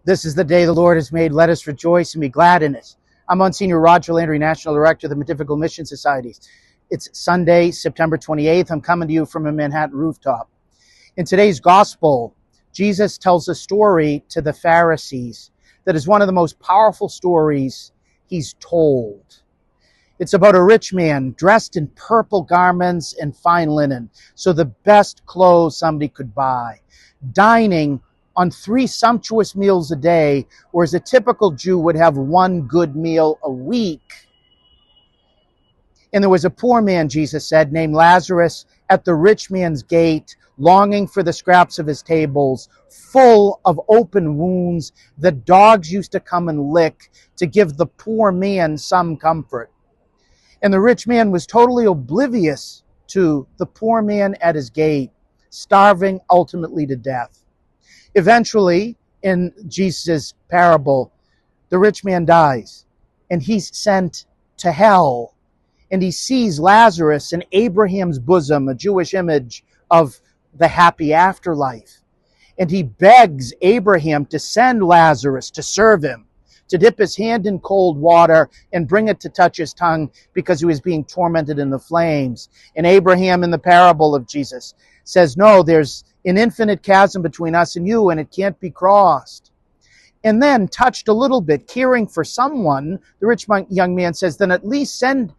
This is the day the Lord has made. Let us rejoice and be glad in it. I'm Monsignor Landry, National Director of the Pontifical Mission Societies. It's Sunday, September 28th. I'm coming to you from a Manhattan rooftop. In today's gospel, Jesus tells a story to the Pharisees that is one of the most powerful stories he's told. It's about a rich man dressed in purple garments and fine linen, so the best clothes somebody could buy, dining on 3 sumptuous meals a day, whereas a typical Jew would have 1 good meal a week. And there was a poor man, Jesus said, named Lazarus at the rich man's gate, longing for the scraps of his tables, full of open wounds that dogs used to come and lick to give the poor man some comfort. And the rich man was totally oblivious to the poor man at his gate, starving ultimately to death. Eventually, in Jesus' parable, the rich man dies, and he's sent to hell. And he sees Lazarus in Abraham's bosom, a Jewish image of the happy afterlife. And he begs Abraham to send Lazarus to serve him, to dip his hand in cold water and bring it to touch his tongue because he was being tormented in the flames. And Abraham, in the parable of Jesus, says, no, there's an infinite chasm between us and you, and it can't be crossed. And then, touched a little bit, caring for someone, the rich young man says, then at least send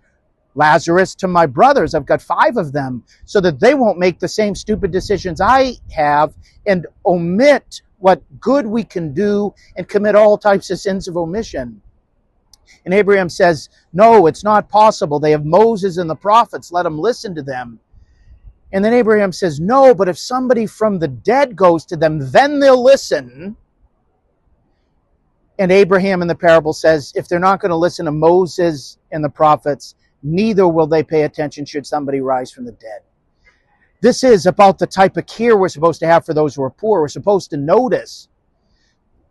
Lazarus to my brothers. I've got 5 of them, so that they won't make the same stupid decisions I have and omit what good we can do and commit all types of sins of omission. And Abraham says, no, it's not possible. They have Moses and the prophets. Let them listen to them. And then Abraham says, no, but if somebody from the dead goes to them, then they'll listen. And Abraham in the parable says, if they're not going to listen to Moses and the prophets, neither will they pay attention should somebody rise from the dead. This is about the type of care we're supposed to have for those who are poor. We're supposed to notice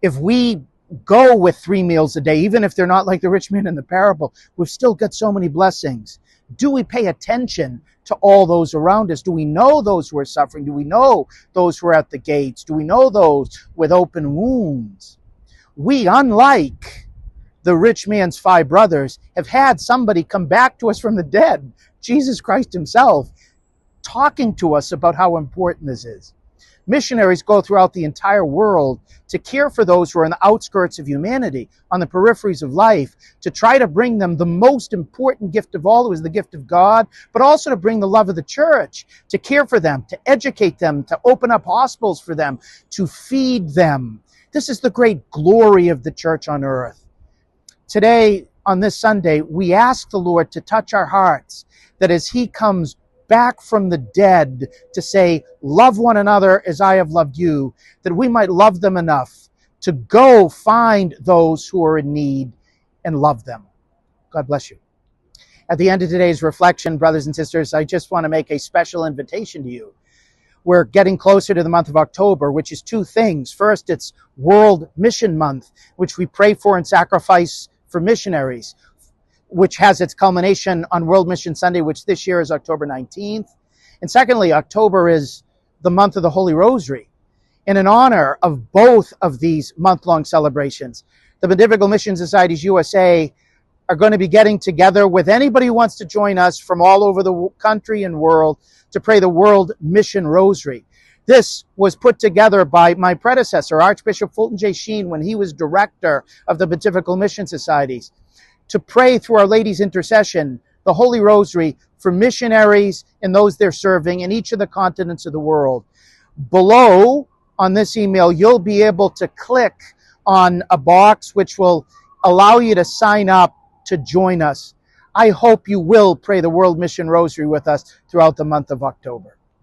if we go with 3 meals a day, even if they're not like the rich man in the parable, we've still got so many blessings. Do we pay attention to all those around us? Do we know those who are suffering? Do we know those who are at the gates? Do we know those with open wounds? We, unlike the rich man's 5 brothers, have had somebody come back to us from the dead, Jesus Christ himself, talking to us about how important this is. Missionaries go throughout the entire world to care for those who are on the outskirts of humanity, on the peripheries of life, to try to bring them the most important gift of all, who is the gift of God, but also to bring the love of the church, to care for them, to educate them, to open up hospitals for them, to feed them. This is the great glory of the church on earth. Today, on this Sunday, we ask the Lord to touch our hearts, that as he comes back from the dead to say, love one another as I have loved you, that we might love them enough to go find those who are in need and love them. God bless you. At the end of today's reflection, brothers and sisters, I just want to make a special invitation to you. We're getting closer to the month of October, which is 2 things. First, it's World Mission Month, which we pray for and sacrifice for missionaries, which has its culmination on World Mission Sunday, which this year is October 19th. And secondly, October is the month of the Holy Rosary. And in honor of both of these month-long celebrations, the Pontifical Mission Societies USA are going to be getting together with anybody who wants to join us from all over the country and world to pray the World Mission Rosary. This was put together by my predecessor, Archbishop Fulton J. Sheen, when he was director of the Pontifical Mission Societies, to pray through Our Lady's intercession, the Holy Rosary, for missionaries and those they're serving in each of the continents of the world. Below on this email, you'll be able to click on a box which will allow you to sign up to join us. I hope you will pray the World Mission Rosary with us throughout the month of October.